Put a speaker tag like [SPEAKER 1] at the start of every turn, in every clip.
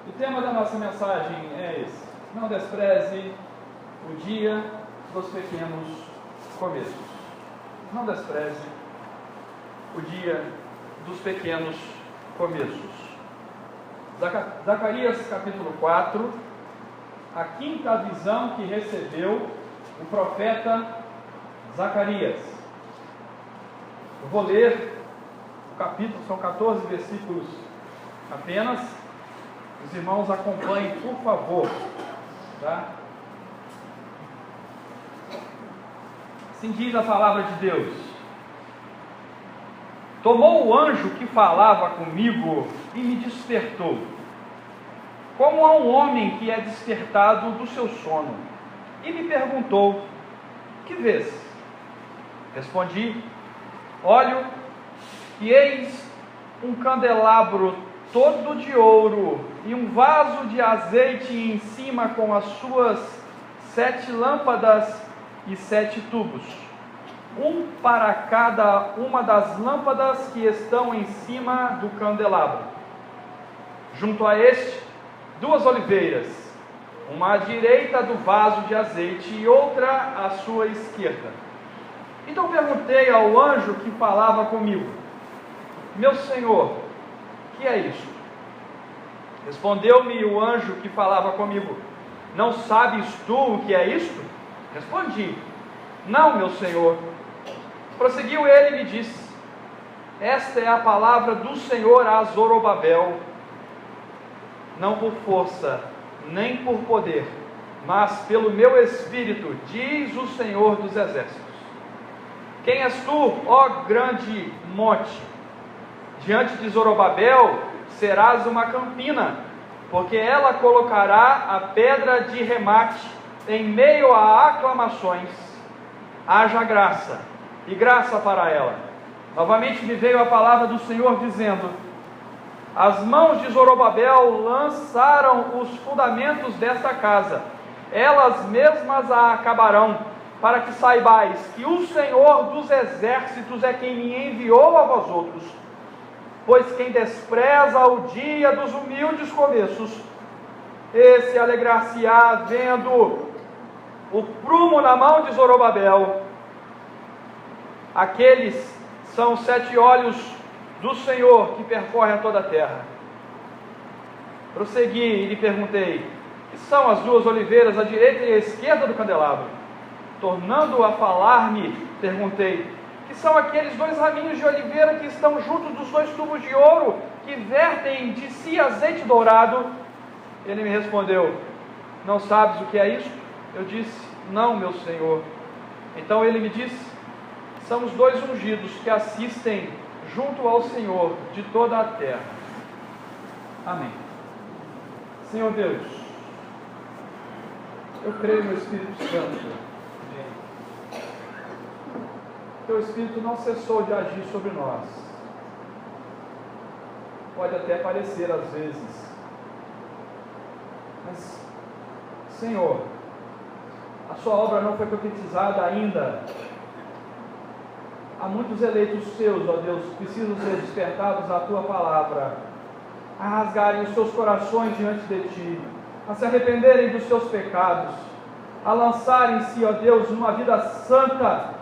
[SPEAKER 1] O tema da nossa mensagem é esse: não despreze o dia dos pequenos começos. Não despreze o dia dos pequenos começos. Zacarias capítulo 4, a quinta visão que recebeu o profeta Zacarias. Eu vou ler o capítulo, são 14 versículos apenas. Os irmãos acompanhem, por favor. Tá? Assim diz a palavra de Deus: tomou o anjo que falava comigo e me despertou, como a um homem que é despertado do seu sono, e me perguntou: que vês? Respondi: olho, e eis um candelabro todo de ouro, e um vaso de azeite em cima com as suas 7 lâmpadas e 7 tubos, um para cada uma das lâmpadas que estão em cima do candelabro. Junto a este, 2 oliveiras, uma à direita do vaso de azeite e outra à sua esquerda. Então perguntei ao anjo que falava comigo: meu senhor, que é isto? Respondeu-me o anjo que falava comigo: não sabes tu o que é isto? Respondi: não, meu senhor. Prosseguiu ele e me disse: esta é a palavra do Senhor a Zorobabel, não por força, nem por poder, mas pelo meu espírito, diz o Senhor dos exércitos. Quem és tu, ó grande monte? Diante de Zorobabel serás uma campina, porque ela colocará a pedra de remate em meio a aclamações. Haja graça, e graça para ela. Novamente me veio a palavra do Senhor dizendo: as mãos de Zorobabel lançaram os fundamentos desta casa, elas mesmas a acabarão, para que saibais que o Senhor dos exércitos é quem me enviou a vós outros. Pois quem despreza o dia dos humildes começos, esse alegrar-se-á vendo o prumo na mão de Zorobabel. Aqueles são os 7 olhos do Senhor que percorrem a toda a terra. Prossegui e lhe perguntei: que são as 2 oliveiras à direita e à esquerda do candelabro? Tornando a falar-me, perguntei: que são aqueles 2 raminhos de oliveira que estão junto dos 2 tubos de ouro, que vertem de si azeite dourado? Ele me respondeu: não sabes o que é isto? Eu disse: não, meu senhor. Então ele me disse: são os 2 ungidos que assistem junto ao Senhor de toda a terra. Amém. Senhor Deus, eu creio no Espírito Santo. Teu Espírito não cessou de agir sobre nós. Pode até parecer às vezes, mas, Senhor, a sua obra não foi concretizada ainda. Há muitos eleitos seus, ó Deus, que precisam ser despertados à tua palavra, a rasgarem os seus corações diante de ti, a se arrependerem dos seus pecados, a lançarem-se, ó Deus, numa vida santa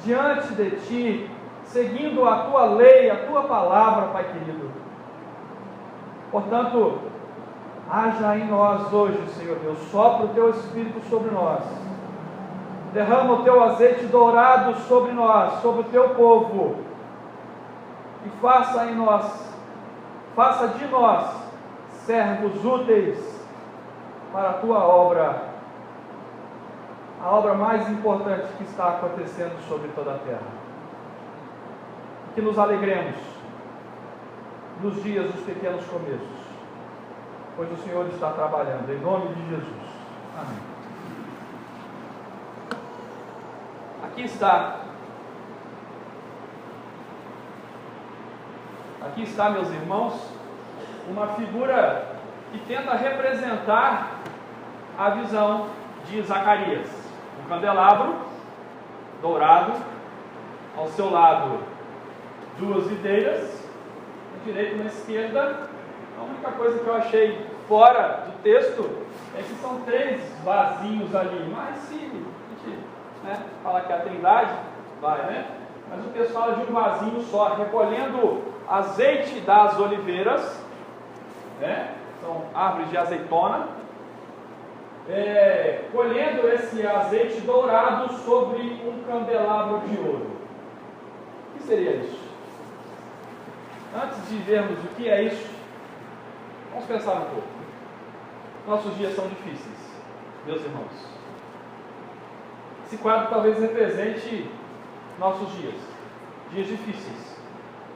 [SPEAKER 1] diante de ti, seguindo a tua lei, a tua palavra, Pai querido. Portanto, haja em nós hoje, Senhor Deus, sopra o teu Espírito sobre nós, derrama o teu azeite dourado sobre nós, sobre o teu povo, e faça em nós, faça de nós servos úteis para a tua obra, a obra mais importante que está acontecendo sobre toda a terra. Que nos alegremos nos dias dos pequenos começos, pois o Senhor está trabalhando, em nome de Jesus. Amém. Aqui está, meus irmãos, uma figura que tenta representar a visão de Zacarias. Um candelabro dourado, ao seu lado 2 videiras, à direita e à esquerda. A única coisa que eu achei fora do texto é que são 3 vasinhos ali, mas se a gente, né, falar que é a Trindade, vai, né? Mas o texto fala de um vasinho só, recolhendo azeite das oliveiras, né? São árvores de azeitona, colhendo esse azeite dourado sobre um candelabro de ouro. O que seria isso? Antes de vermos o que é isso, vamos pensar um pouco. Nossos dias são difíceis, meus irmãos. Esse quadro talvez represente nossos dias difíceis,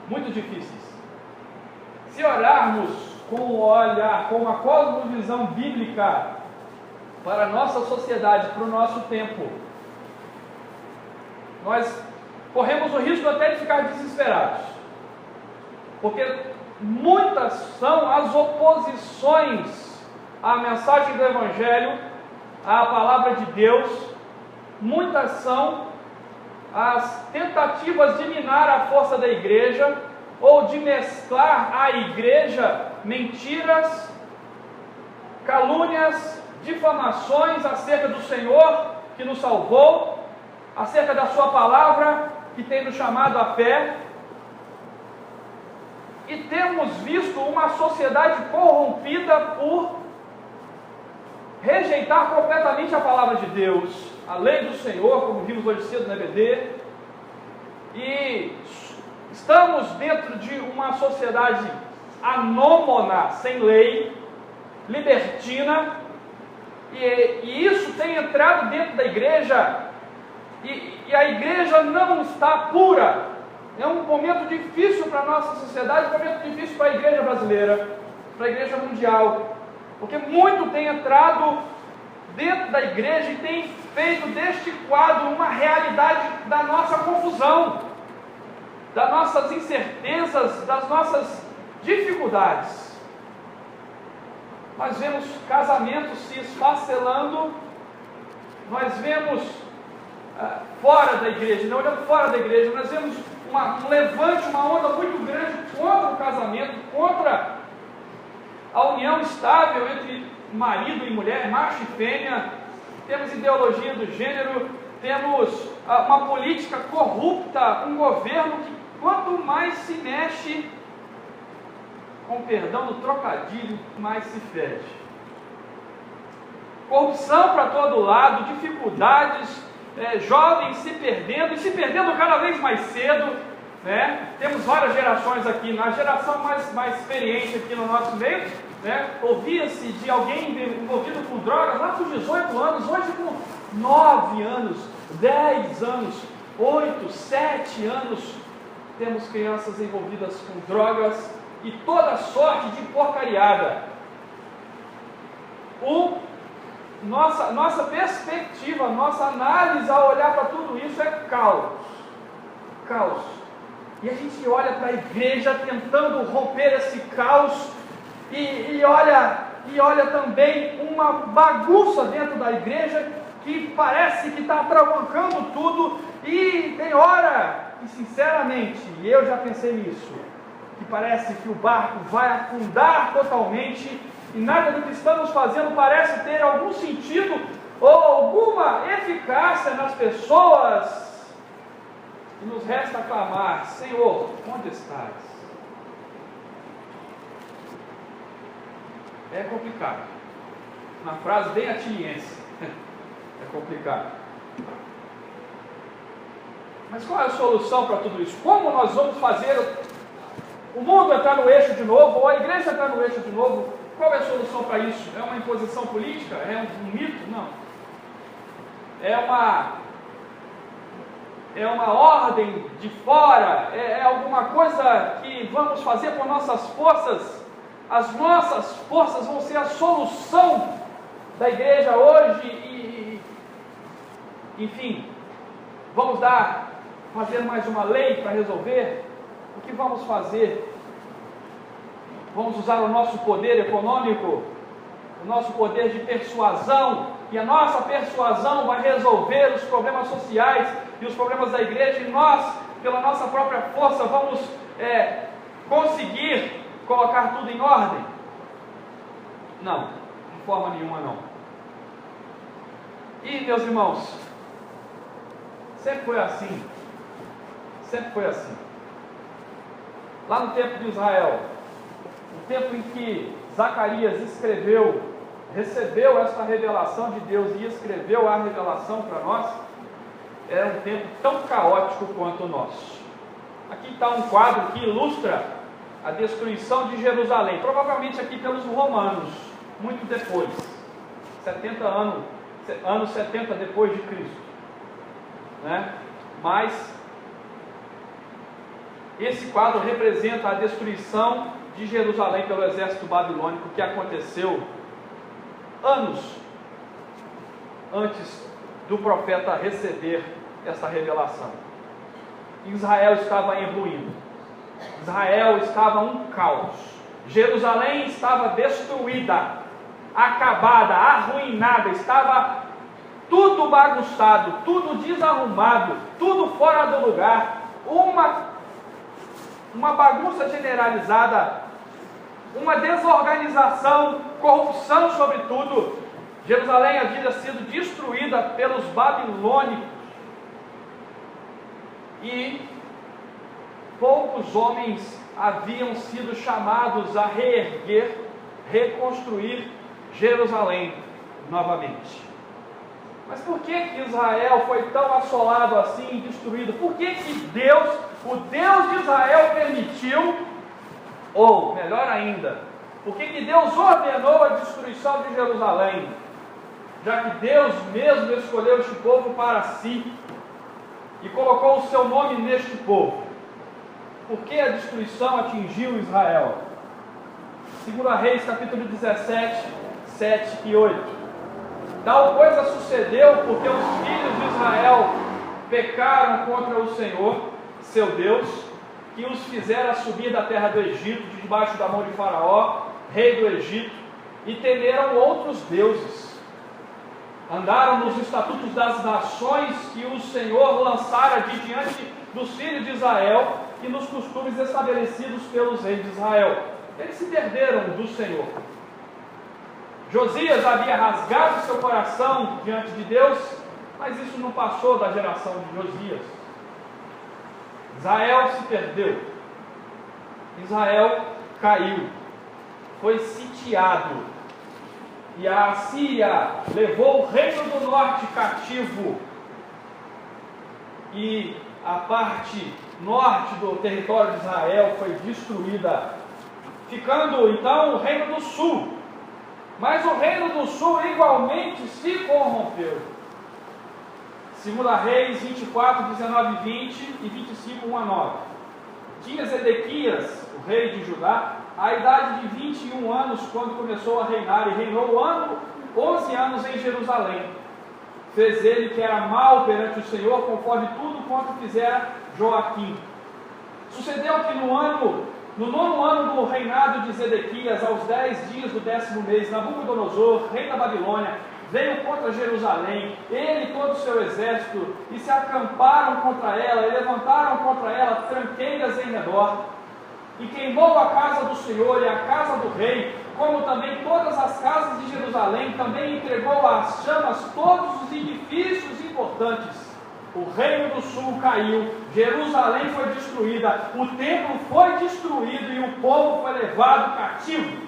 [SPEAKER 1] muito difíceis. Se olharmos com uma cosmovisão bíblica para a nossa sociedade, para o nosso tempo, nós corremos o risco até de ficar desesperados, porque muitas são as oposições à mensagem do Evangelho, à palavra de Deus, muitas são as tentativas de minar a força da igreja, ou de mesclar à igreja mentiras, calúnias, difamações acerca do Senhor que nos salvou, acerca da sua palavra que tem nos chamado à fé. E temos visto uma sociedade corrompida por rejeitar completamente a palavra de Deus, a lei do Senhor, como vimos hoje cedo no EBD, e estamos dentro de uma sociedade anômona, sem lei, libertina, e isso tem entrado dentro da igreja, e a igreja não está pura. É um momento difícil para a nossa sociedade, um momento difícil para a igreja brasileira, para a igreja mundial, porque muito tem entrado dentro da igreja e tem feito deste quadro uma realidade da nossa confusão, das nossas incertezas, das nossas dificuldades. Nós vemos casamentos se esfacelando, nós vemos fora da igreja, não olhando fora da igreja, nós vemos um levante, uma onda muito grande contra o casamento, contra a união estável entre marido e mulher, macho e fêmea. Temos ideologia do gênero, temos uma política corrupta, um governo que quanto mais se mexe, com perdão do trocadilho, mais se fede. Corrupção para todo lado, dificuldades, jovens se perdendo, e se perdendo cada vez mais cedo, né? Temos várias gerações aqui, na geração mais experiente aqui no nosso meio, né? Ouvia-se de alguém envolvido com drogas lá com 18 anos, hoje com 9 anos, 10 anos, 8, 7 anos, temos crianças envolvidas com drogas e toda sorte de porcariada. Nossa perspectiva, nossa análise ao olhar para tudo isso é caos. Caos. E a gente olha para a igreja tentando romper esse caos e olha também uma bagunça dentro da igreja que parece que está atravancando tudo, e tem hora, e sinceramente, eu já pensei nisso, que parece que o barco vai afundar totalmente e nada do que estamos fazendo parece ter algum sentido ou alguma eficácia nas pessoas, e nos resta clamar: Senhor, onde estás? É complicado, uma frase bem atiliense, é complicado. Mas qual é a solução para tudo isso? Como nós vamos fazer o mundo entrar no eixo de novo, ou a igreja entrar no eixo de novo? Qual é a solução para isso? É uma imposição política? É um mito? Não. É uma ordem de fora? É alguma coisa que vamos fazer com nossas forças? As nossas forças vão ser a solução da igreja hoje enfim, vamos fazer mais uma lei para resolver? O que vamos fazer? Vamos usar o nosso poder econômico, o nosso poder de persuasão, e a nossa persuasão vai resolver os problemas sociais e os problemas da igreja, e nós, pela nossa própria força, vamos conseguir colocar tudo em ordem? Não, de forma nenhuma não. E, meus irmãos, sempre foi assim. Sempre foi assim. Lá no tempo de Israel, o tempo em que Zacarias recebeu esta revelação de Deus e escreveu a revelação para nós, era um tempo tão caótico quanto o nosso. Aqui está um quadro que ilustra a destruição de Jerusalém, provavelmente aqui pelos romanos, muito depois, 70 anos 70 depois de Cristo, né? Mas esse quadro representa a destruição de Jerusalém pelo exército babilônico, que aconteceu anos antes do profeta receber essa revelação. Israel estava em ruína, Israel estava um caos, Jerusalém estava destruída, acabada, arruinada, estava tudo bagunçado, tudo desarrumado, tudo fora do lugar, uma bagunça generalizada, uma desorganização, corrupção sobre tudo. Jerusalém havia sido destruída pelos babilônicos e poucos homens haviam sido chamados a reerguer, reconstruir Jerusalém novamente. Mas por que Israel foi tão assolado assim e destruído? Por que Deus, o Deus de Israel, permitiu, ou melhor ainda, por que Deus ordenou a destruição de Jerusalém? Já que Deus mesmo escolheu este povo para si e colocou o seu nome neste povo. Por que a destruição atingiu Israel? 2 Reis capítulo 17, 7 e 8. Tal coisa sucedeu porque os filhos de Israel pecaram contra o Senhor, seu Deus, que os fizera subir da terra do Egito, de debaixo da mão de Faraó, rei do Egito, e temeram outros deuses. Andaram nos estatutos das nações que o Senhor lançara de diante dos filhos de Israel e nos costumes estabelecidos pelos reis de Israel. Eles se perderam do Senhor. Josias havia rasgado seu coração diante de Deus, mas isso não passou da geração de Josias. Israel se perdeu. Israel caiu. Foi sitiado. E a Assíria levou o reino do norte cativo. E a parte norte do território de Israel foi destruída, ficando então o reino do sul. Mas o reino do sul igualmente se corrompeu. 2 Reis 24, 19 e 20 e 25, 1 a 9. Tinha Zedequias, o rei de Judá, a idade de 21 anos quando começou a reinar, e reinou 11 anos em Jerusalém. Fez ele que era mal perante o Senhor, conforme tudo quanto fizera Joaquim. Sucedeu que no nono ano do reinado de Zedequias, aos 10 dias do 10º mês, Nabucodonosor, rei da Babilônia, veio contra Jerusalém, ele e todo o seu exército, e se acamparam contra ela, e levantaram contra ela tranqueiras em redor, e queimou a casa do Senhor e a casa do rei, como também todas as casas de Jerusalém, também entregou às chamas todos os edifícios importantes. O reino do sul caiu, Jerusalém foi destruída, o templo foi destruído e o povo foi levado cativo.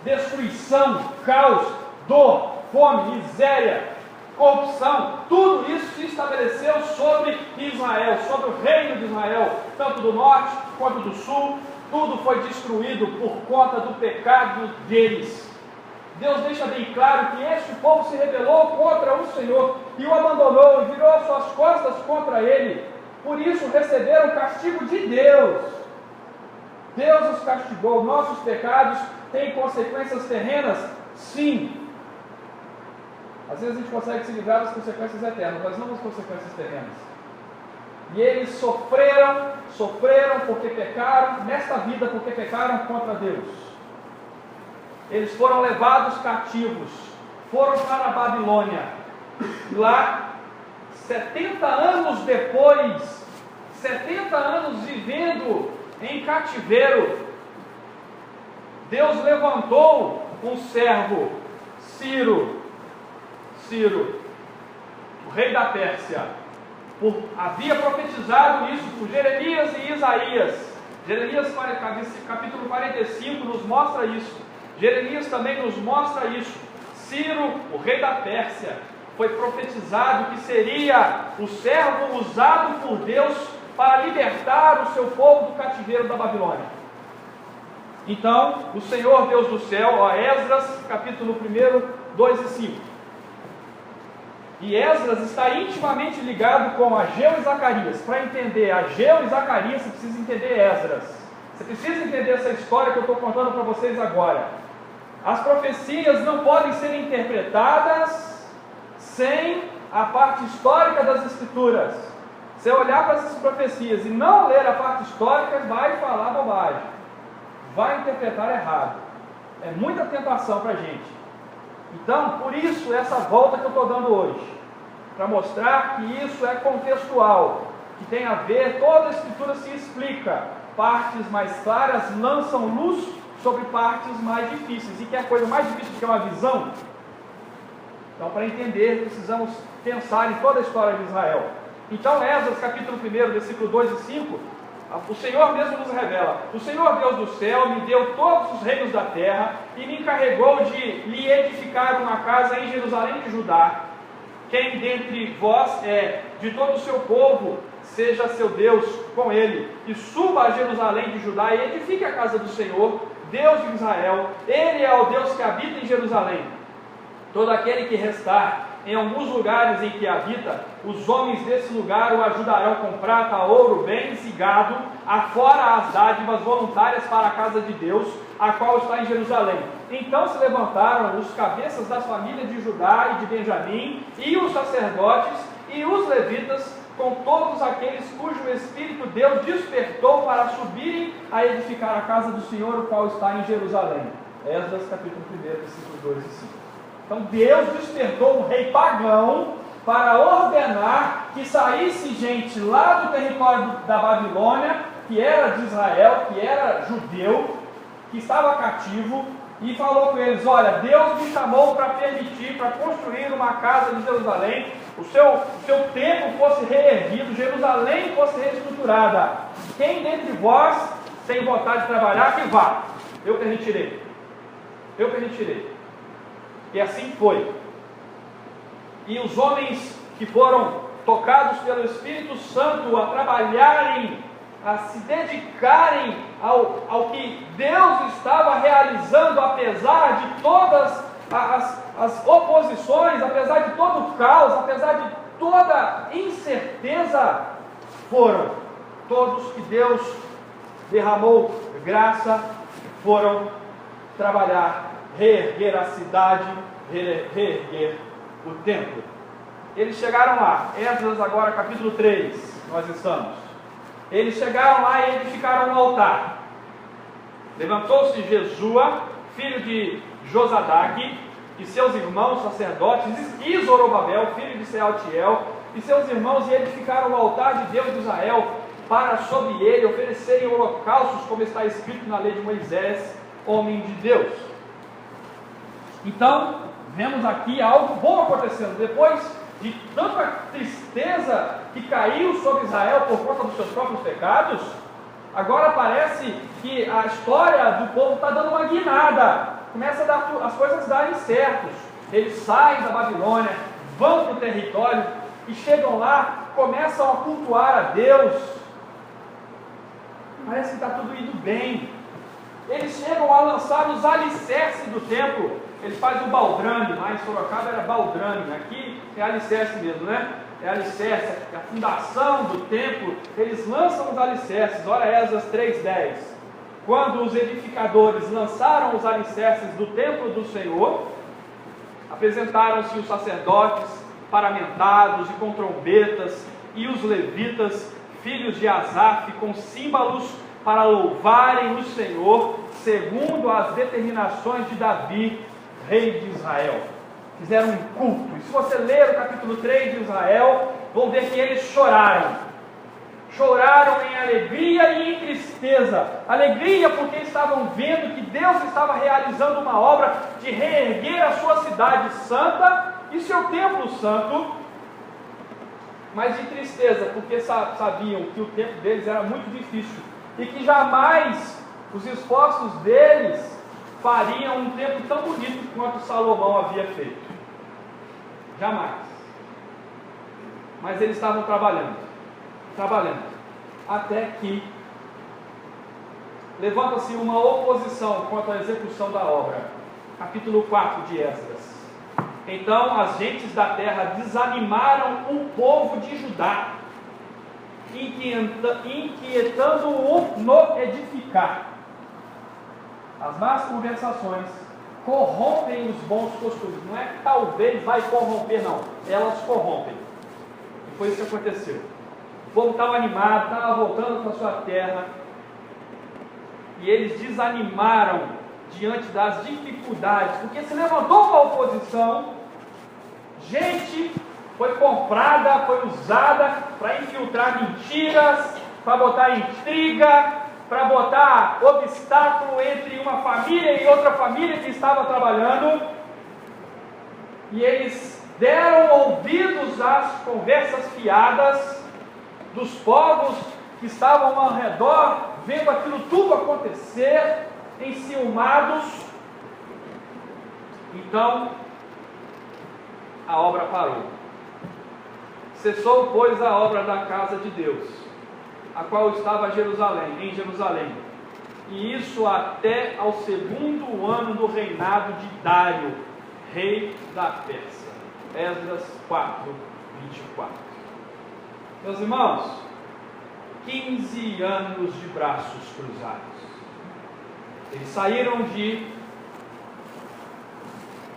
[SPEAKER 1] Destruição, caos, dor, fome, miséria, corrupção, tudo isso se estabeleceu sobre Israel, sobre o reino de Israel, tanto do norte quanto do sul. Tudo foi destruído por conta do pecado deles. Deus deixa bem claro que este povo se rebelou contra o Senhor e o abandonou e virou suas costas contra ele. Por isso receberam o castigo de Deus. Deus os castigou. Nossos pecados têm consequências terrenas? Sim. Às vezes a gente consegue se livrar das consequências eternas, mas não das consequências terrenas. E eles sofreram porque pecaram, nesta vida porque pecaram contra Deus. Eles foram levados cativos, foram para a Babilônia. Lá, 70 anos depois, 70 anos vivendo em cativeiro, Deus levantou um servo, Ciro, o rei da Pérsia, havia profetizado isso por Jeremias e Isaías. Jeremias capítulo 45 nos mostra isso. Jeremias também nos mostra isso. Ciro, o rei da Pérsia, foi profetizado que seria o servo usado por Deus para libertar o seu povo do cativeiro da Babilônia. Então, o Senhor Deus do céu, Esdras, capítulo 1, 2 e 5. E Esdras está intimamente ligado com Ageu e Zacarias. Para entender Ageu e Zacarias, você precisa entender Esdras. Você precisa entender essa história que eu estou contando para vocês agora. As profecias não podem ser interpretadas sem a parte histórica das Escrituras. Se olhar para essas profecias e não ler a parte histórica, vai falar bobagem, vai interpretar errado. É muita tentação para a gente. Então, por isso, essa volta que eu estou dando hoje, para mostrar que isso é contextual, que tem a ver, toda a Escritura se explica, partes mais claras lançam luz sobre partes mais difíceis. E que é a coisa mais difícil que é uma visão? Então, para entender, precisamos pensar em toda a história de Israel. Então, Esdras, capítulo 1, versículo 2 e 5, o Senhor mesmo nos revela: o Senhor Deus do céu me deu todos os reinos da terra e me encarregou de lhe edificar uma casa em Jerusalém de Judá. Quem dentre vós é de todo o seu povo, seja seu Deus com ele, e suba a Jerusalém de Judá e edifique a casa do Senhor, Deus de Israel. Ele é o Deus que habita em Jerusalém. Todo aquele que restar em alguns lugares em que habita, os homens desse lugar o ajudarão com prata, ouro, bens e gado, afora as dádivas voluntárias para a casa de Deus, a qual está em Jerusalém. Então se levantaram os cabeças das famílias de Judá e de Benjamim, e os sacerdotes e os levitas, com todos aqueles cujo Espírito Deus despertou para subirem a edificar a casa do Senhor, o qual está em Jerusalém. Esdras capítulo 1, versículos 2 e 5. Então Deus despertou um rei pagão para ordenar que saísse gente lá do território da Babilônia, que era de Israel, que era judeu, que estava cativo, e falou com eles: olha, Deus me chamou para permitir, para construir uma casa em Jerusalém, o seu templo fosse reerguido, Jerusalém fosse reestruturada. Quem dentre vós tem vontade de trabalhar, que vá. Eu permitirei. Eu permitirei. E assim foi. E os homens que foram tocados pelo Espírito Santo a trabalharem, a se dedicarem ao que Deus estava realizando, apesar de todas as oposições, apesar de todo o caos, apesar de toda incerteza, foram todos que Deus derramou graça, foram trabalhar, reerguer a cidade, reerguer o templo. Eles chegaram lá, Esdras agora capítulo 3, nós estamos. Eles chegaram lá e edificaram um altar. Levantou-se Jesua, filho de Josadaque, e seus irmãos sacerdotes, e Zorobabel, filho de Sealtiel, e seus irmãos, e edificaram o altar de Deus de Israel, para sobre ele oferecerem holocaustos, como está escrito na lei de Moisés, homem de Deus. Então, vemos aqui algo bom acontecendo. Depois de tanta tristeza que caiu sobre Israel por conta dos seus próprios pecados, agora parece que a história do povo está dando uma guinada. Começa a dar, as coisas darem certos. Eles saem da Babilônia, vão para o território e chegam lá, começam a cultuar a Deus. Parece que está tudo indo bem. Eles chegam a lançar os alicerces do templo. Eles fazem o baldrame, lá em Sorocaba era baldrame, aqui é alicerce mesmo, né? É alicerce, é a fundação do templo. Eles lançam os alicerces. Olha Esdras 3:10. Quando os edificadores lançaram os alicerces do templo do Senhor, apresentaram-se os sacerdotes paramentados e com trombetas, e os levitas, filhos de Asaf, com símbolos, para louvarem o Senhor, segundo as determinações de Davi, rei de Israel. Fizeram um culto. E se você ler o capítulo 3 de Israel, vão ver que eles choraram. choraram em alegria e em tristeza. Alegria porque estavam vendo que Deus estava realizando uma obra de reerguer a sua cidade santa e seu templo santo, mas de tristeza porque sabiam que o tempo deles era muito difícil e que jamais os esforços deles fariam um templo tão bonito quanto Salomão havia feito. Jamais. Mas eles estavam trabalhando, até que levanta-se uma oposição quanto à execução da obra. Capítulo 4 de Esdras. Então as gentes da terra desanimaram o povo de Judá, inquietando-o no edificar. As más conversações corrompem os bons costumes. Não é que talvez vai corromper, não. Elas corrompem. E foi isso que aconteceu. O povo estava animado, estava voltando para a sua terra, e eles desanimaram diante das dificuldades, porque se levantou uma oposição, gente foi comprada, foi usada para infiltrar mentiras, para botar intriga, para botar obstáculo entre uma família e outra família que estava trabalhando, e eles deram ouvidos às conversas fiadas dos povos que estavam ao redor, vendo aquilo tudo acontecer, enciumados. Então a obra parou. Cessou, pois, a obra da casa de Deus, a qual estava em Jerusalém, e isso até ao 2º ano do reinado de Dário, rei da Pérsia. Esdras 4, 24. Meus irmãos, 15 anos de braços cruzados. Eles saíram de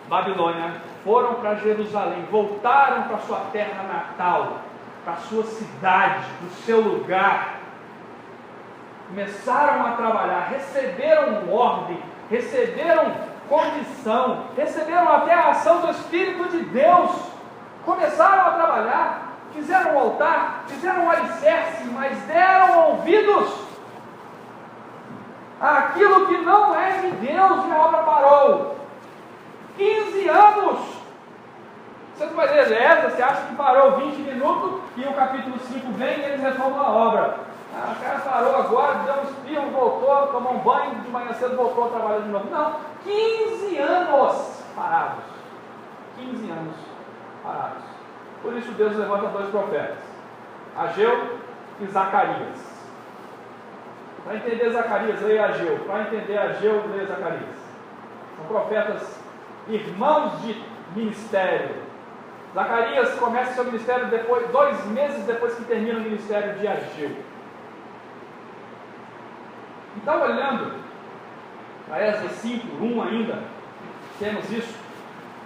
[SPEAKER 1] Babilônia, foram para Jerusalém, voltaram para sua terra natal, para sua cidade, para o seu lugar. Começaram a trabalhar, receberam ordem, receberam condição, receberam até a ação do Espírito de Deus. Começaram a trabalhar, fizeram um altar, fizeram um alicerce, mas deram ouvidos àquilo que não é de Deus, e a obra parou. 15 anos! Você não vai ler Esdras, você acha que parou 20 minutos e o capítulo 5 vem e eles retomam a obra. O cara parou agora, deu um espirro, voltou, tomou um banho, de manhã cedo voltou a trabalhar de novo. Não, 15 anos parados. 15 anos parados. Por isso Deus levanta 2 profetas, Ageu e Zacarias. Para entender Zacarias, leia Ageu. Para entender Ageu, leia Zacarias. São profetas irmãos de ministério. Zacarias começa seu ministério 2 meses depois que termina o ministério de Ageu. Então, olhando para Esdras 5, 1 ainda, temos isso,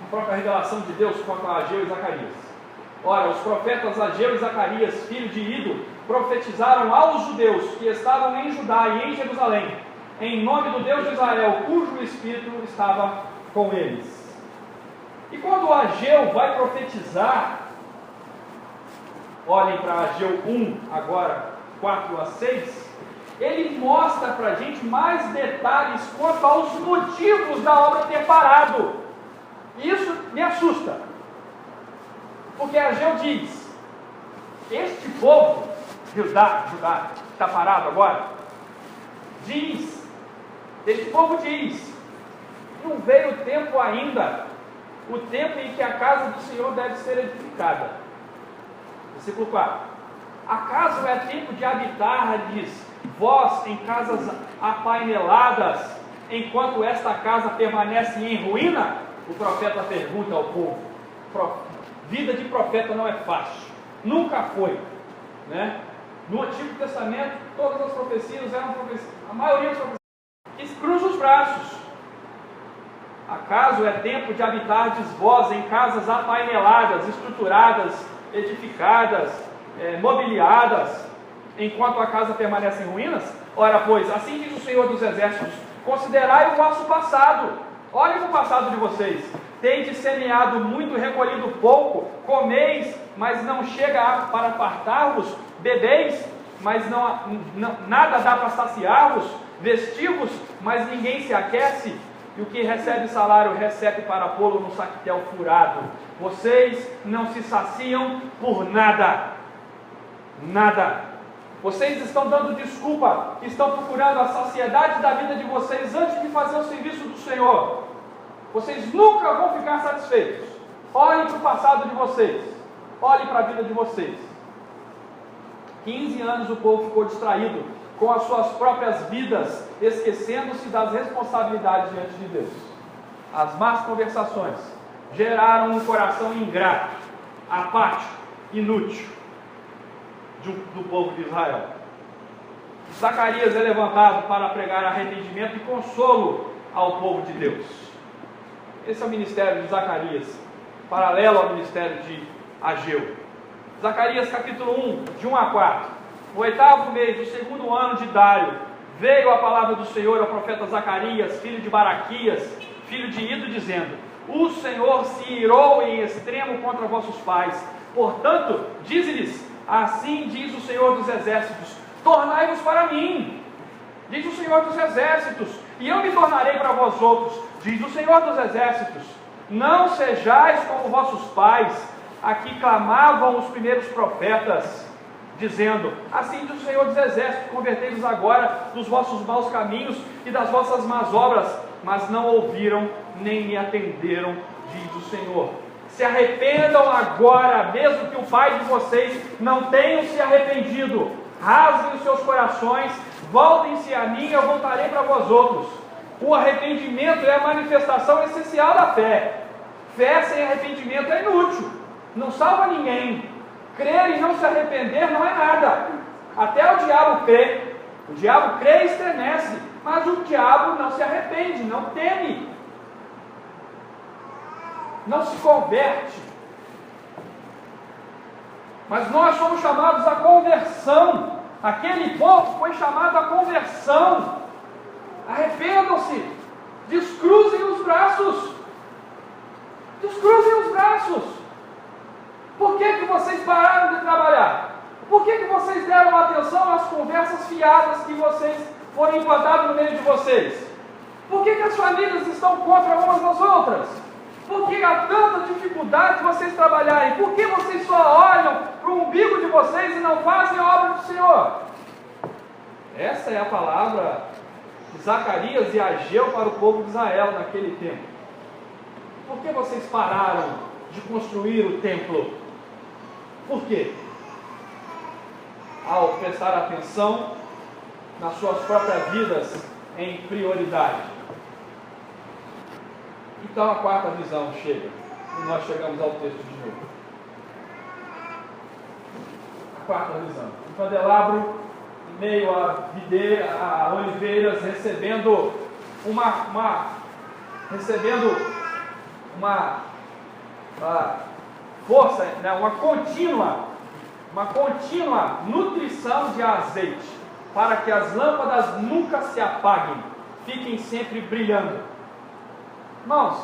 [SPEAKER 1] a própria revelação de Deus quanto a Ageu e Zacarias. Ora, os profetas Ageu e Zacarias, filho de Ido, profetizaram aos judeus que estavam em Judá e em Jerusalém, em nome do Deus de Israel, cujo Espírito estava com eles. E quando Ageu vai profetizar, olhem para Ageu 1, agora 4 a 6, ele mostra para a gente mais detalhes quanto aos motivos da obra ter parado. E isso me assusta, porque Ageu diz: este povo, Judá, está parado agora, este povo diz, não veio o tempo ainda, o tempo em que a casa do Senhor deve ser edificada. Versículo 4: acaso é tempo de habitardes vós em casas apaineladas, enquanto esta casa permanece em ruína? O profeta pergunta ao povo. Vida de profeta não é fácil, nunca foi, né? No Antigo Testamento, todas as profecias eram profecias, a maioria das profecias, que cruzam os braços. Acaso é tempo de habitardes vós em casas apaineladas, estruturadas, edificadas, mobiliadas, enquanto a casa permanece em ruínas? Ora, pois, assim diz o Senhor dos Exércitos: considerai o vosso passado, olhem para o passado de vocês. Tendes semeado muito e recolhido pouco, comeis, mas não chega para fartar-vos, bebeis, mas nada dá para saciá-los, vestivos, mas ninguém se aquece, e o que recebe salário recebe para pô-lo no saquetel furado. Vocês não se saciam por nada, nada. Vocês estão dando desculpa, estão procurando a saciedade da vida de vocês antes de fazer o serviço do Senhor. Vocês nunca vão ficar satisfeitos. Olhem para o passado de vocês, olhem para a vida de vocês. 15 anos o povo ficou distraído com as suas próprias vidas, esquecendo-se das responsabilidades diante de Deus. As más conversações geraram um coração ingrato, apático, inútil do povo de Israel. Zacarias é levantado para pregar arrependimento e consolo ao povo de Deus. Esse é o ministério de Zacarias, paralelo ao ministério de Ageu. Zacarias capítulo 1, de 1 a 4. No 8º mês do 2º ano de Dário, veio a palavra do Senhor ao profeta Zacarias, filho de Baraquias, filho de Ido, dizendo: o Senhor se irou em extremo contra vossos pais. Portanto, dize-lhes: assim diz o Senhor dos exércitos, tornai-vos para mim, diz o Senhor dos exércitos, e eu me tornarei para vós outros, diz o Senhor dos exércitos. Não sejais como vossos pais, a que clamavam os primeiros profetas, dizendo: assim diz o Senhor dos exércitos, convertei-vos agora dos vossos maus caminhos e das vossas más obras, mas não ouviram, nem me atenderam, diz o Senhor. Se arrependam agora, mesmo que o pai de vocês não tenham se arrependido. Rasguem os seus corações, voltem-se a mim, eu voltarei para vós outros. O arrependimento é a manifestação essencial da fé. Fé sem arrependimento é inútil, não salva ninguém. Crer e não se arrepender não é nada. Até o diabo crê. O diabo crê e estremece, mas o diabo não se arrepende, não teme, não se converte. Mas nós somos chamados à conversão. Aquele povo foi chamado à conversão. Arrependam-se, descruzem os braços, descruzem os braços. Por que vocês pararam de trabalhar? Por que vocês deram atenção às conversas fiadas que vocês foram implantadas no meio de vocês? Por que as famílias estão contra umas das outras? Por que há tanta dificuldade de vocês trabalharem? Por que vocês só olham para o umbigo de vocês e não fazem a obra do Senhor? Essa é a palavra de Zacarias e Ageu para o povo de Israel naquele tempo. Por que vocês pararam de construir o templo? Por quê? Ao prestar atenção nas suas próprias vidas em prioridade. Então a quarta visão chega, e nós chegamos ao texto de novo. A quarta visão: um candelabro em meio a videira, a oliveiras, recebendo uma força, né, uma contínua nutrição de azeite, para que as lâmpadas nunca se apaguem, fiquem sempre brilhando. Irmãos,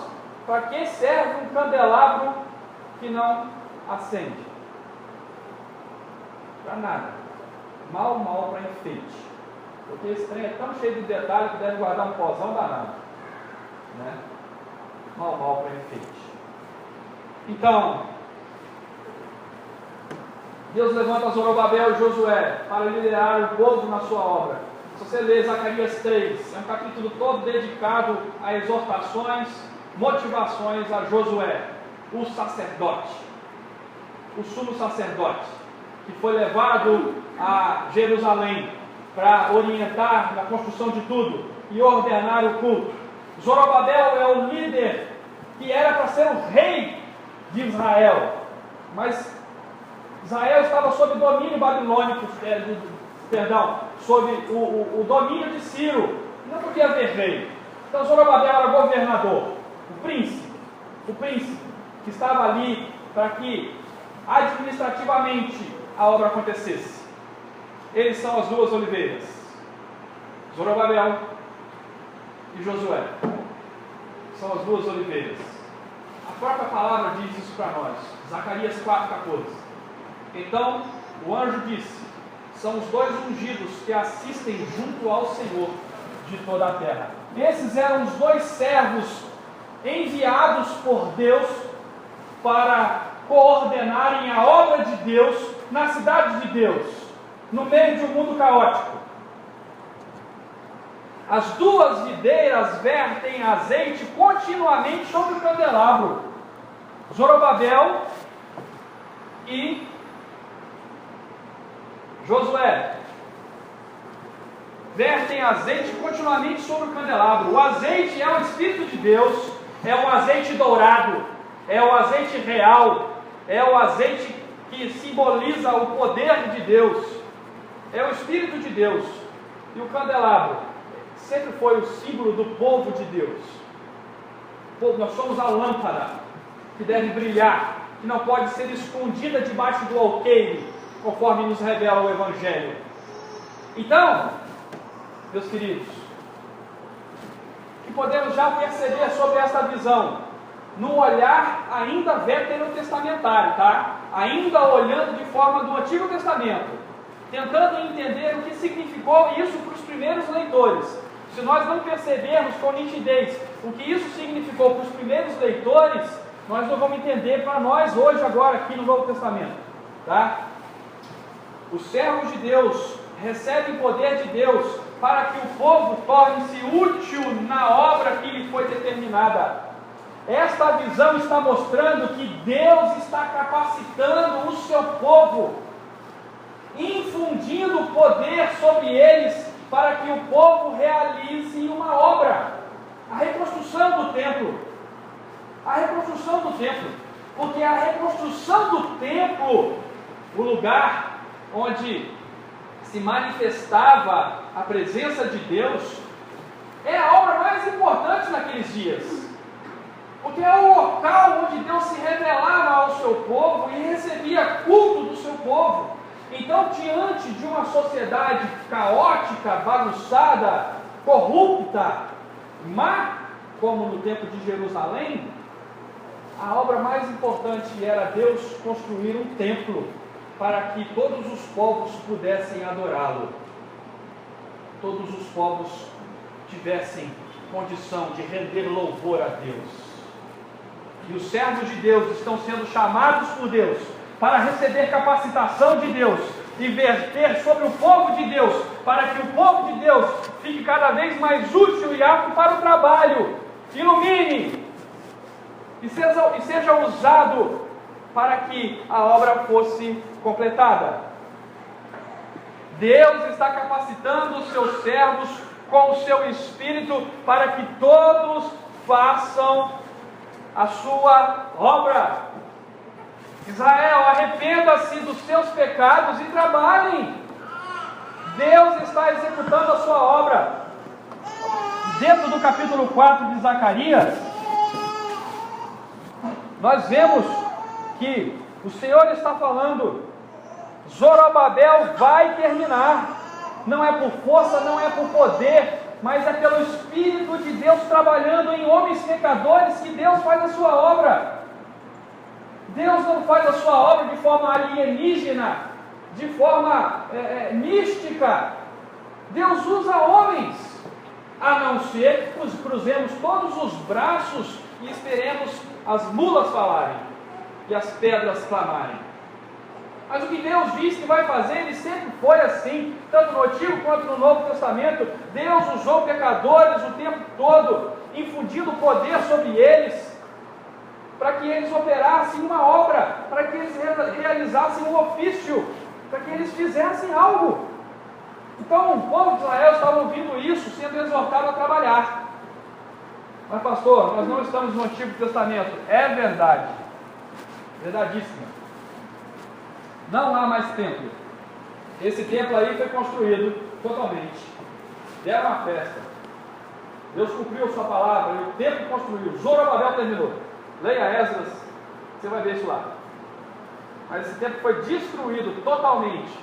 [SPEAKER 1] para que serve um candelabro que não acende? Para nada. Mal para enfeite. Porque esse trem é tão cheio de detalhes que deve guardar um pozão danado, né? Mal para enfeite. Então, Deus levanta Zorobabel e Josué para liderar o povo na sua obra. Se você ler Zacarias 3, é um capítulo todo dedicado a exortações, motivações a Josué, o sacerdote, o sumo sacerdote, que foi levado a Jerusalém para orientar na construção de tudo e ordenar o culto. Zorobabel é o líder que era para ser o rei de Israel, mas Israel estava sob domínio babilônico, sob o domínio de Ciro, não podia haver rei. Então Zorobabel era governador, o príncipe que estava ali para que administrativamente a obra acontecesse. Eles são as duas oliveiras, Zorobabel e Josué, são as duas oliveiras. A própria palavra diz isso para nós, Zacarias 4,14. Então o anjo disse: são os dois ungidos que assistem junto ao Senhor de toda a terra. Esses eram os dois servos enviados por Deus para coordenarem a obra de Deus na cidade de Deus, no meio de um mundo caótico. As duas videiras vertem azeite continuamente sobre o candelabro. Zorobabel e Josué vertem azeite continuamente sobre o candelabro. O azeite é o Espírito de Deus, é o azeite dourado, é o azeite real, é o azeite que simboliza o poder de Deus, é o Espírito de Deus. E o candelabro sempre foi o símbolo do povo de Deus. Nós somos a lâmpada que deve brilhar, que não pode ser escondida debaixo do alqueire, conforme nos revela o Evangelho. Então, meus queridos, que podemos já perceber sobre esta visão, no olhar ainda veterotestamentário, tá? Ainda olhando de forma do Antigo Testamento, tentando entender o que significou isso para os primeiros leitores. Se nós não percebermos com nitidez o que isso significou para os primeiros leitores, nós não vamos entender para nós hoje, agora, aqui no Novo Testamento, tá? Os servos de Deus recebem o poder de Deus para que o povo torne-se útil na obra que lhe foi determinada. Esta visão está mostrando que Deus está capacitando o seu povo, infundindo poder sobre eles para que o povo realize uma obra, a reconstrução do templo. A reconstrução do templo, porque a reconstrução do templo, o lugar onde se manifestava a presença de Deus, é a obra mais importante naqueles dias, porque é o local onde Deus se revelava ao seu povo e recebia culto do seu povo. Então, diante de uma sociedade caótica, bagunçada, corrupta, má, como no tempo de Jerusalém, a obra mais importante era Deus construir um templo para que todos os povos pudessem adorá-lo. Todos os povos tivessem condição de render louvor a Deus. E os servos de Deus estão sendo chamados por Deus para receber capacitação de Deus e verter sobre o povo de Deus, para que o povo de Deus fique cada vez mais útil e apto para o trabalho, ilumine e seja usado para que a obra fosse completada. Deus está capacitando os seus servos com o seu Espírito para que todos façam a sua obra. Israel, arrependa-se dos seus pecados e trabalhem. Deus está executando a sua obra. Dentro do capítulo 4 de Zacarias, nós vemos que o Senhor está falando: Zorobabel vai terminar. Não é por força, não é por poder, mas é pelo Espírito de Deus trabalhando em homens pecadores que Deus faz a sua obra. Deus não faz a sua obra de forma alienígena, de forma mística. Deus usa homens, a não ser que cruzemos todos os braços e esperemos as mulas falarem e as pedras clamarem. Mas o que Deus diz que vai fazer, Ele sempre foi assim, tanto no Antigo quanto no Novo Testamento. Deus usou pecadores o tempo todo, infundindo poder sobre eles, para que eles operassem uma obra, para que eles realizassem um ofício, para que eles fizessem algo. Então o povo de Israel estava ouvindo isso, sendo exortado a trabalhar. Mas pastor, nós não estamos no Antigo Testamento. É verdade, verdadíssimo. Não há mais templo. Esse templo aí foi construído totalmente. Deram uma festa. Deus cumpriu a sua palavra e o templo construiu. Zorobabel terminou. Leia Esdras, você vai ver isso lá. Mas esse templo foi destruído totalmente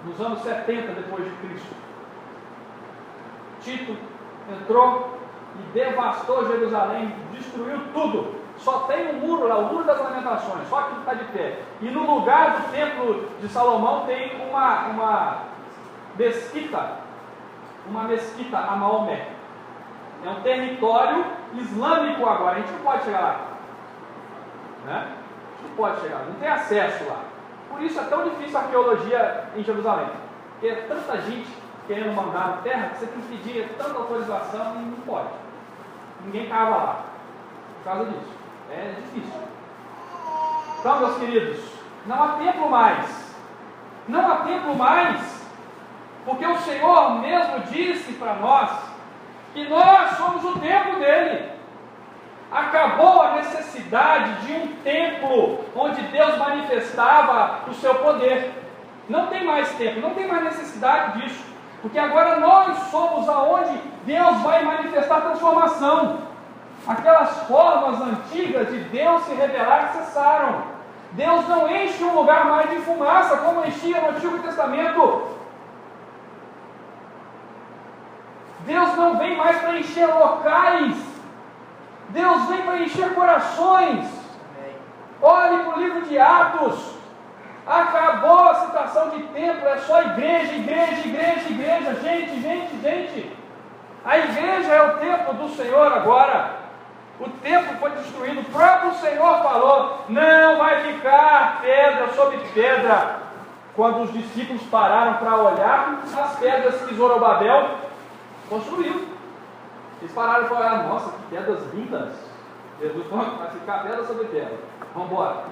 [SPEAKER 1] nos anos 70 depois de Cristo. Tito entrou e devastou Jerusalém, destruiu tudo. só tem um muro lá, o muro das lamentações, só que está de pé. E no lugar do templo de Salomão tem uma mesquita a Maomé. É um território islâmico agora, a gente não pode chegar lá. Né? A gente não pode chegar lá, não tem acesso lá. Por isso é tão difícil a arqueologia em Jerusalém. Porque é tanta gente querendo mandar na terra que você tem que pedir tanta autorização e não pode. Ninguém cava lá. Por causa disso. É difícil. Então, meus queridos, não há templo mais. Não há templo mais. Porque o Senhor mesmo disse para nós que nós somos o templo dele. Acabou a necessidade de um templo onde Deus manifestava o seu poder. Não tem mais templo, não tem mais necessidade disso. Porque agora nós somos aonde Deus vai manifestar a transformação. Aquelas formas antigas de Deus se revelar cessaram. Deus não enche um lugar mais de fumaça, como enchia no Antigo Testamento. Deus não vem mais para encher locais. Deus vem para encher corações. Olhe para o livro de Atos. Acabou a situação de templo, é só igreja, igreja, igreja, igreja. Gente, gente, gente. A igreja é o templo do Senhor agora. O templo foi destruído. O próprio Senhor falou: não vai ficar pedra sobre pedra. Quando os discípulos pararam para olhar as pedras que Zorobabel construiu, eles pararam para olhar: nossa, que pedras lindas. Jesus falou: vai ficar pedra sobre pedra. Vamos embora,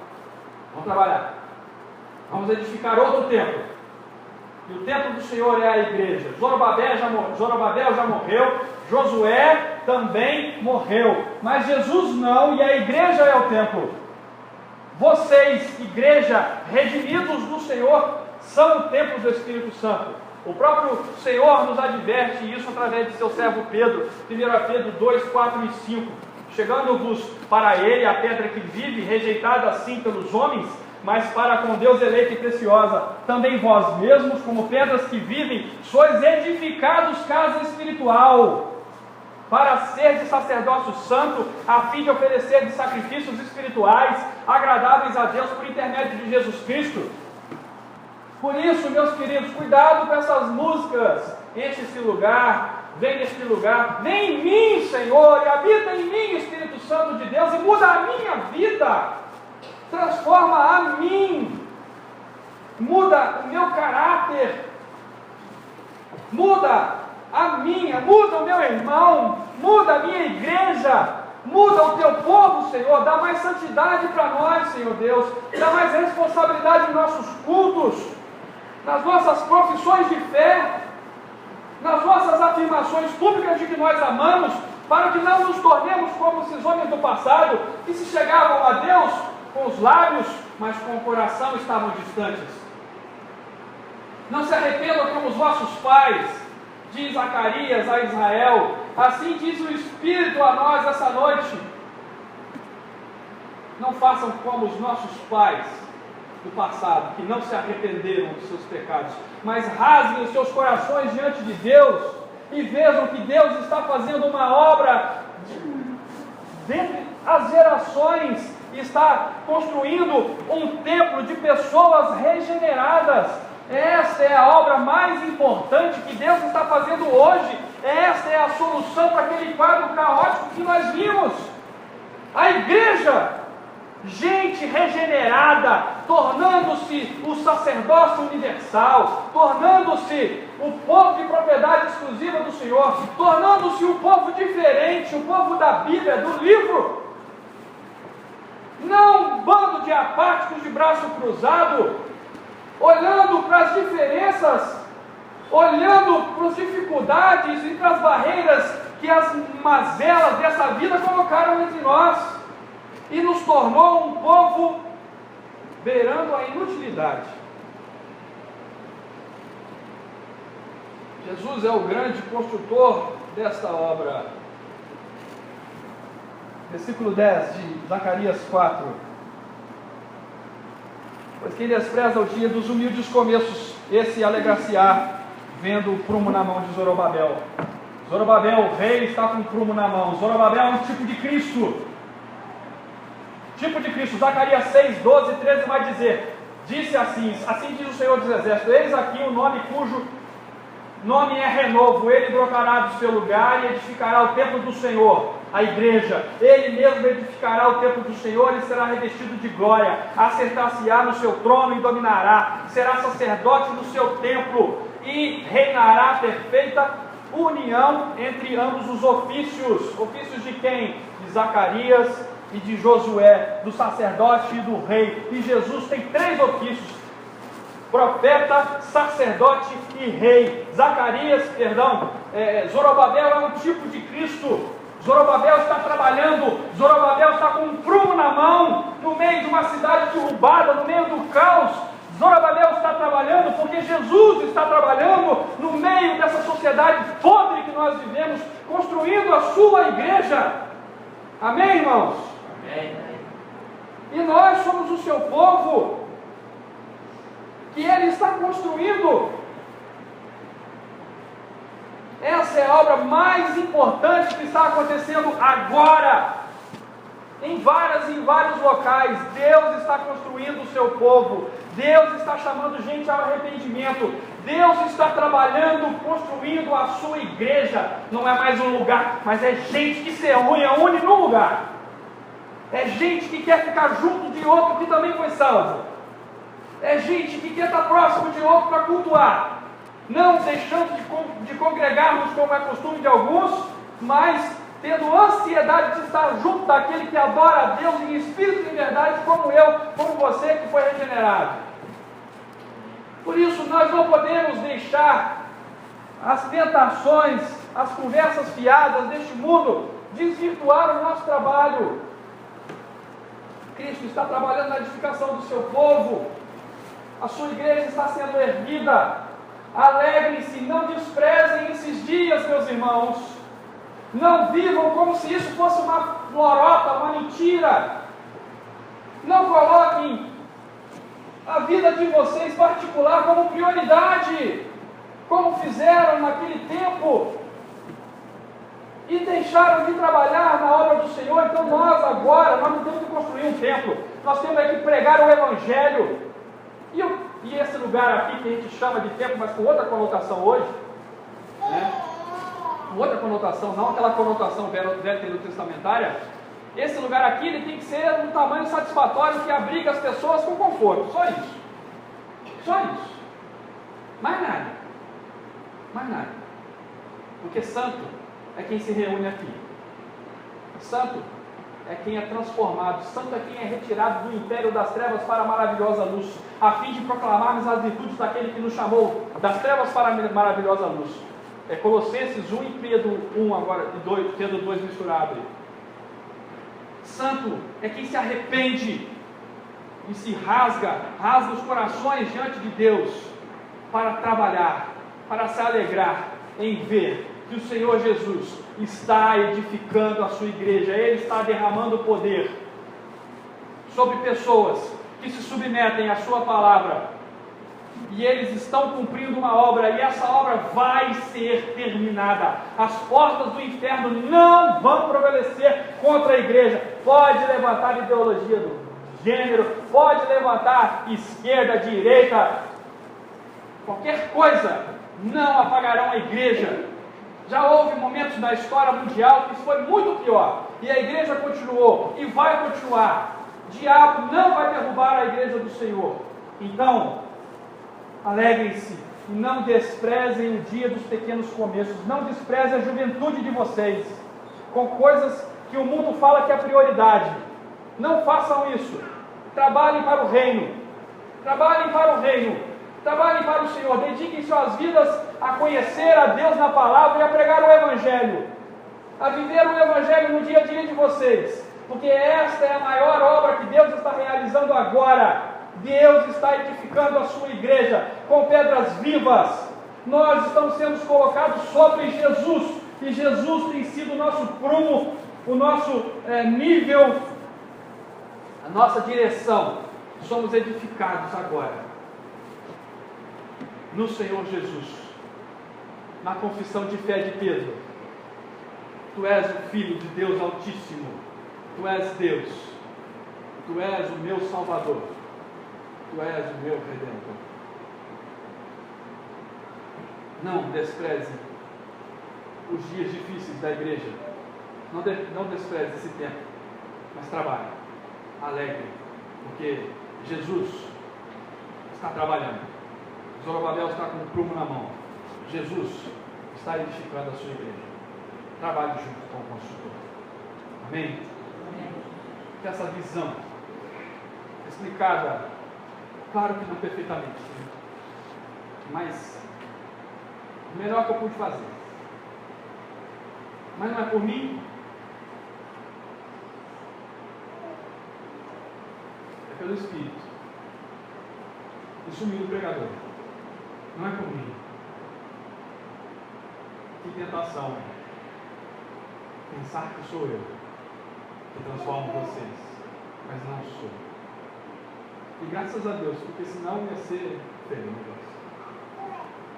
[SPEAKER 1] vamos trabalhar, vamos edificar outro templo. E o templo do Senhor é a igreja. Zorobabel já morreu, Josué também morreu, mas Jesus não, e a igreja é o templo. Vocês, igreja, redimidos do Senhor, são o templo do Espírito Santo. O próprio Senhor nos adverte isso através de seu servo Pedro, 1 Pedro 2, 4 e 5. Chegando-vos para ele a pedra que vive, rejeitada assim pelos homens, mas para com Deus eleita e preciosa. Também vós mesmos, como pedras que vivem, sois edificados casa espiritual, para ser de sacerdócio santo, a fim de oferecer de sacrifícios espirituais, agradáveis a Deus por intermédio de Jesus Cristo. Por isso, meus queridos, cuidado com essas músicas. Enche esse lugar, vem neste lugar, vem em mim, Senhor, e habita em mim, Espírito Santo de Deus, e muda a minha vida, transforma a mim, muda o meu caráter, muda muda o meu irmão, muda a minha igreja, muda o teu povo, Senhor, dá mais santidade para nós, Senhor Deus, dá mais responsabilidade em nossos cultos, nas nossas profissões de fé, nas nossas afirmações públicas de que nós amamos, para que não nos tornemos como esses homens do passado, que se chegavam a Deus com os lábios, mas com o coração estavam distantes. Não se arrependam como os vossos pais, diz Zacarias a Israel, assim diz o Espírito a nós essa noite. Não façam como os nossos pais do passado, que não se arrependeram dos seus pecados, mas rasguem os seus corações diante de Deus, e vejam que Deus está fazendo uma obra dentre as gerações, e está construindo um templo de pessoas regeneradas. Esta é a obra mais importante que Deus está fazendo hoje. Esta é a solução para aquele quadro caótico que nós vimos. A igreja, gente regenerada, tornando-se o sacerdócio universal, tornando-se o povo de propriedade exclusiva do Senhor, tornando-se um povo diferente, o povo da Bíblia, do livro. Não um bando de apáticos de braço cruzado, olhando para as diferenças, olhando para as dificuldades e para as barreiras que as mazelas dessa vida colocaram entre nós, e nos tornou um povo beirando a inutilidade. Jesus é o grande construtor desta obra. Versículo 10 de Zacarias 4. Pois quem despreza o dia dos humildes começos, esse alegra-se-á, vendo o prumo na mão de Zorobabel. Zorobabel, o rei, está com o prumo na mão. Zorobabel é um tipo de Cristo. Tipo de Cristo. Zacarias 6, 12 e 13 vai dizer: disse assim diz o Senhor dos Exércitos: eis aqui o nome cujo nome é renovo, ele brotará do seu lugar e edificará o templo do Senhor, a igreja. Ele mesmo edificará o templo do Senhor e será revestido de glória, assentar-se-á no seu trono e dominará, será sacerdote no seu templo e reinará perfeita união entre ambos os ofícios. Ofícios de quem? De Zacarias e de Josué, do sacerdote e do rei. E Jesus tem 3 ofícios: profeta, sacerdote e rei. Zorobabel é um tipo de Cristo. Zorobabel está trabalhando, Zorobabel está com um prumo na mão, no meio de uma cidade derrubada, no meio do caos. Zorobabel está trabalhando porque Jesus está trabalhando no meio dessa sociedade podre que nós vivemos, construindo a sua igreja. Amém, irmãos?
[SPEAKER 2] Amém.
[SPEAKER 1] E nós somos o seu povo, que Ele está construindo. Essa é a obra mais importante que está acontecendo agora, em vários locais. Deus está construindo o seu povo, Deus está chamando gente ao arrependimento, Deus está trabalhando, construindo a sua igreja. Não é mais um lugar, mas é gente que se reúne num lugar, é gente que quer ficar junto de outro que também foi salvo, é gente que quer estar próximo de outro para cultuar, não deixando de congregarmos como é costume de alguns, mas tendo ansiedade de estar junto daquele que adora a Deus em espírito e em verdade, como eu, como você que foi regenerado. Por isso nós não podemos deixar as tentações, as conversas fiadas deste mundo desvirtuar o nosso trabalho. Cristo está trabalhando na edificação do seu povo, a sua igreja está sendo erguida. Alegrem-se, não desprezem esses dias, meus irmãos. Não vivam como se isso fosse uma lorota, uma mentira. Não coloquem a vida de vocês particular como prioridade, como fizeram naquele tempo, e deixaram de trabalhar na obra do Senhor. Então nós agora, nós não temos que construir um templo, nós temos que pregar o Evangelho. E esse lugar aqui que a gente chama de templo, mas com outra conotação hoje, né? Outra conotação, não aquela conotação velho-testamentária. Esse lugar aqui ele tem que ser um tamanho satisfatório que abriga as pessoas com conforto. Só isso. Só isso. Mais nada. Mais nada. Porque santo é quem se reúne aqui. Santo é quem é transformado. Santo é quem é retirado do império das trevas para a maravilhosa luz, a fim de proclamarmos as virtudes daquele que nos chamou das trevas para a maravilhosa luz. É Colossenses 1 e Pedro 1 agora, e 2, Pedro 2 misturado. Santo é quem se arrepende e se rasga os corações diante de Deus para trabalhar, para se alegrar em ver que o Senhor Jesus está edificando a sua igreja. Ele está derramando poder sobre pessoas que se submetem à sua palavra, e eles estão cumprindo uma obra, e essa obra vai ser terminada. As portas do inferno não vão prevalecer contra a igreja. Pode levantar ideologia do gênero, pode levantar esquerda, direita, qualquer coisa, não apagarão a igreja. Já houve momentos na história mundial que isso foi muito pior, e a igreja continuou, e vai continuar. O diabo não vai derrubar a igreja do Senhor. Então, alegrem-se e não desprezem o dia dos pequenos começos. Não desprezem a juventude de vocês com coisas que o mundo fala que é prioridade. Não façam isso. Trabalhem para o reino. Trabalhem para o reino. Trabalhem para o Senhor. Dediquem suas vidas a conhecer a Deus na palavra e a pregar o Evangelho, a viver o Evangelho no dia a dia de vocês, porque esta é a maior obra que Deus está realizando agora. Deus está edificando a sua igreja com pedras vivas. Nós estamos sendo colocados sobre Jesus, e Jesus tem sido o nosso prumo, o nosso nível, a nossa direção. Somos edificados agora no Senhor Jesus, na confissão de fé de Pedro: Tu és o Filho de Deus Altíssimo, Tu és Deus. Tu és o meu Salvador, Tu és o meu Redentor. Não despreze os dias difíceis da igreja, não despreze esse tempo, mas trabalhe, alegre, porque Jesus está trabalhando. Zorobabel está com o prumo na mão. Jesus está edificando a sua igreja. Trabalhe junto com o construtor. Amém? Que essa visão explicada, claro que não perfeitamente, mas o melhor que eu pude fazer. Mas não é por mim, é pelo Espírito. Isso humilha o pregador. Não é por mim. Que tentação é pensar que sou eu que transformo vocês, mas não sou. E graças a Deus, porque senão ia ser feio o negócio.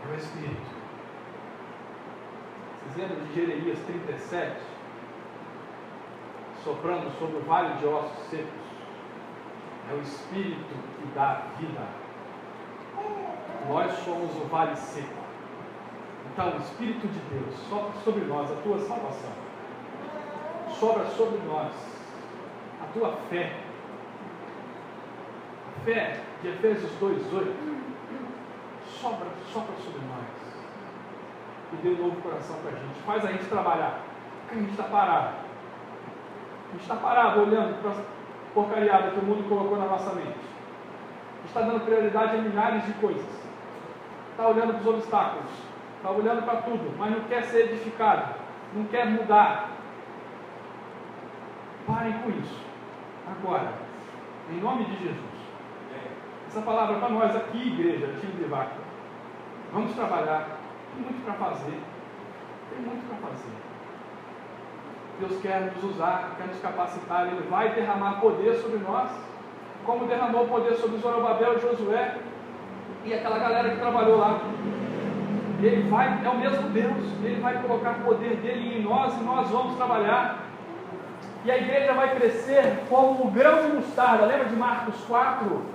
[SPEAKER 1] É o Espírito. Vocês lembram de Jeremias 37? Soprando sobre o vale de ossos secos. É o Espírito que dá vida. Nós somos o vale seco. Então, o Espírito de Deus sopra sobre nós a tua salvação. Sobra sobre nós a tua fé. A fé de Efésios 2:8 sopra sobre nós. E dê um novo coração para a gente. Faz a gente trabalhar. Porque a gente está parado. A gente está parado olhando para a porcariada que o mundo colocou na nossa mente. A gente está dando prioridade a milhares de coisas. Está olhando para os obstáculos. Está olhando para tudo. Mas não quer ser edificado. Não quer mudar. Parem com isso. Agora. Em nome de Jesus. Essa palavra para nós aqui, igreja, time de vaca. Vamos trabalhar. Tem muito para fazer. Tem muito para fazer. Deus quer nos usar, quer nos capacitar. Ele vai derramar poder sobre nós, como derramou poder sobre Zorobabel e Josué e aquela galera que trabalhou lá. Ele vai, é o mesmo Deus. Ele vai colocar o poder dele em nós e nós vamos trabalhar. E a igreja vai crescer como o grão de mostarda. Lembra de Marcos 4?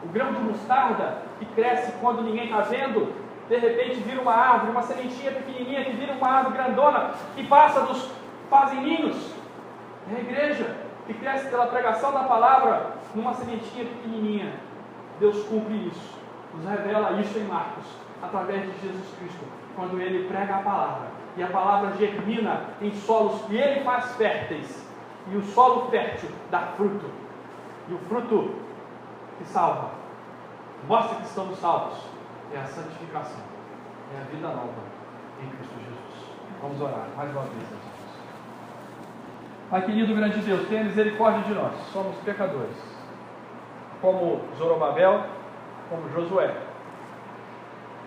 [SPEAKER 1] O grão de mostarda que cresce quando ninguém está vendo. De repente vira uma árvore, uma sementinha pequenininha que vira uma árvore grandona, que passa dos fazem ninhos. É a igreja que cresce pela pregação da palavra numa sementinha pequenininha. Deus cumpre isso, nos revela isso em Marcos, através de Jesus Cristo, quando Ele prega a palavra, e a palavra germina em solos que Ele faz férteis, e o solo fértil dá fruto, e o fruto que salva, mostra que estamos salvos, é a santificação, é a vida nova em Cristo Jesus. Vamos orar mais uma vez, Jesus. Pai querido, grande Deus, tenha misericórdia de nós, somos pecadores, como Zorobabel, como Josué,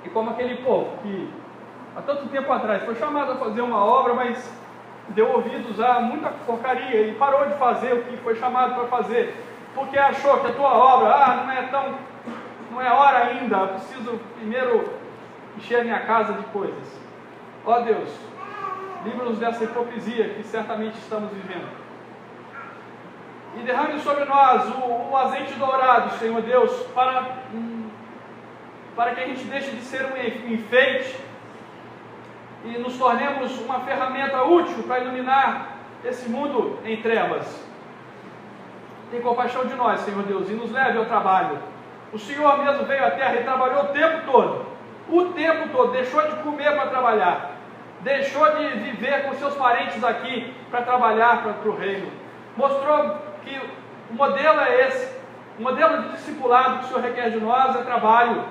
[SPEAKER 1] e como aquele povo que há tanto tempo atrás foi chamado a fazer uma obra, mas deu ouvidos a muita porcaria e parou de fazer o que foi chamado para fazer, porque achou que a tua obra, não é hora ainda, eu preciso primeiro encher a minha casa de coisas. Ó Deus, livra-nos dessa hipocrisia que certamente estamos vivendo. E derrame sobre nós o azeite dourado, Senhor Deus, para que a gente deixe de ser um enfeite e nos tornemos uma ferramenta útil para iluminar esse mundo em trevas. Tem compaixão de nós, Senhor Deus, e nos leve ao trabalho. O Senhor mesmo veio à terra e trabalhou o tempo todo, deixou de comer para trabalhar, deixou de viver com seus parentes aqui para trabalhar para o reino. Mostrou que o modelo é esse, o modelo de discipulado que o Senhor requer de nós é trabalho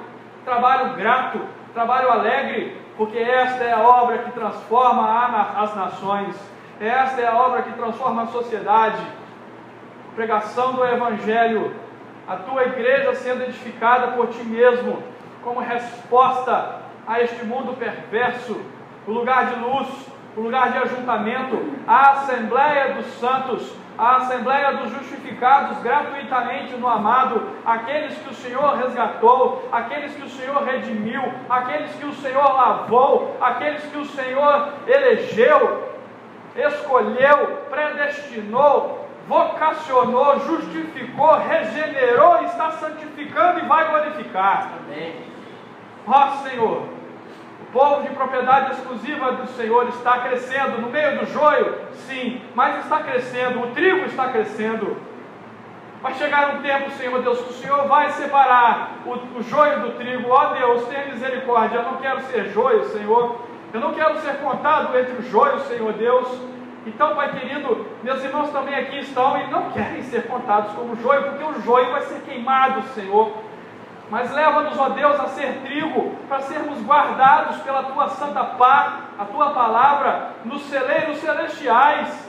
[SPEAKER 1] grato, trabalho alegre, porque esta é a obra que transforma as nações, esta é a obra que transforma a sociedade. Pregação do Evangelho, a tua igreja sendo edificada por ti mesmo, como resposta a este mundo perverso, o lugar de luz, o lugar de ajuntamento, a Assembleia dos Santos, a Assembleia dos Justificados gratuitamente no amado, aqueles que o Senhor resgatou, aqueles que o Senhor redimiu, aqueles que o Senhor lavou, aqueles que o Senhor elegeu, escolheu, predestinou, vocacionou, justificou, regenerou, está santificando e vai glorificar.
[SPEAKER 2] Amém.
[SPEAKER 1] Ó Senhor, o povo de propriedade exclusiva do Senhor está crescendo no meio do joio, sim, mas está crescendo, o trigo está crescendo. Vai chegar um tempo, Senhor Deus, que o Senhor vai separar o joio do trigo. Ó Deus, tenha misericórdia. Eu não quero ser joio, Senhor. Eu não quero ser contado entre os joios, Senhor Deus. Então, Pai querido, meus irmãos também aqui estão e não querem ser contados como joio, porque o joio vai ser queimado, Senhor. Mas leva-nos, ó Deus, a ser trigo, para sermos guardados pela Tua santa pá, a Tua palavra, nos celeiros celestiais.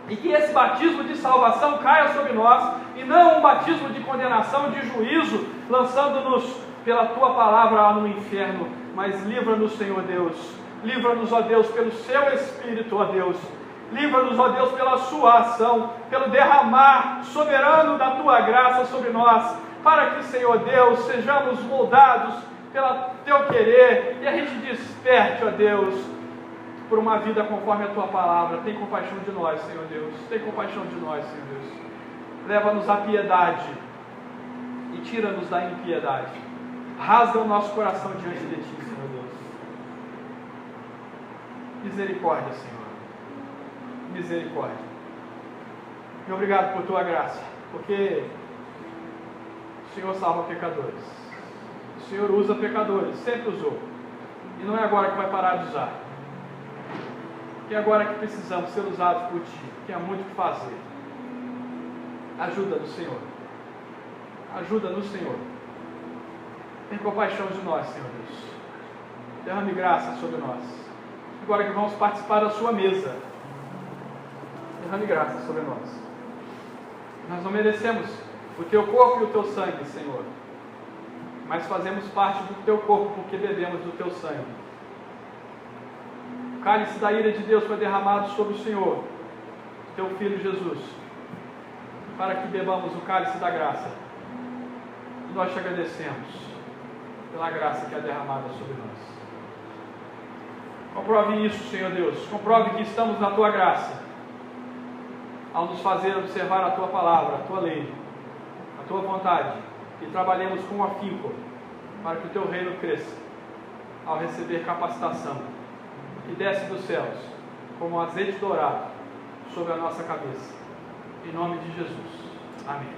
[SPEAKER 1] E que esse batismo de salvação caia sobre nós, e não um batismo de condenação, de juízo, lançando-nos pela Tua palavra lá no inferno. Mas livra-nos, Senhor Deus. Livra-nos, ó Deus, pelo Seu Espírito, ó Deus. Livra-nos, ó Deus, pela Sua ação, pelo derramar soberano da Tua graça sobre nós, para que, Senhor Deus, sejamos moldados pelo Teu querer, e a gente desperte, ó Deus, por uma vida conforme a Tua palavra. Tem compaixão de nós, Senhor Deus. Tem compaixão de nós, Senhor Deus. Leva-nos à piedade e tira-nos da impiedade. Rasga o nosso coração diante de Ti, Senhor Deus. Misericórdia, Senhor. Misericórdia. E obrigado por Tua graça, porque o Senhor salva pecadores. O Senhor usa pecadores, sempre usou. E não é agora que vai parar de usar. Que é agora que precisamos ser usados por Ti, que há muito o que fazer. Ajuda-nos, Senhor. Ajuda-nos, Senhor. Tem compaixão de nós, Senhor Deus. Derrame graça sobre nós. Agora que vamos participar da Sua mesa, derrame graça sobre nós. Nós não merecemos o Teu corpo e o Teu sangue, Senhor, mas fazemos parte do Teu corpo porque bebemos do Teu sangue. O cálice da ira de Deus foi derramado sobre o Senhor, Teu Filho Jesus, para que bebamos o cálice da graça. E nós te agradecemos pela graça que é derramada sobre nós. Comprove isso, Senhor Deus. Comprove que estamos na Tua graça, ao nos fazer observar a Tua palavra, a Tua lei, a Tua vontade, e trabalhemos com afinco para que o Teu reino cresça, ao receber capacitação que desce dos céus como um azeite dourado sobre a nossa cabeça. Em nome de Jesus. Amém.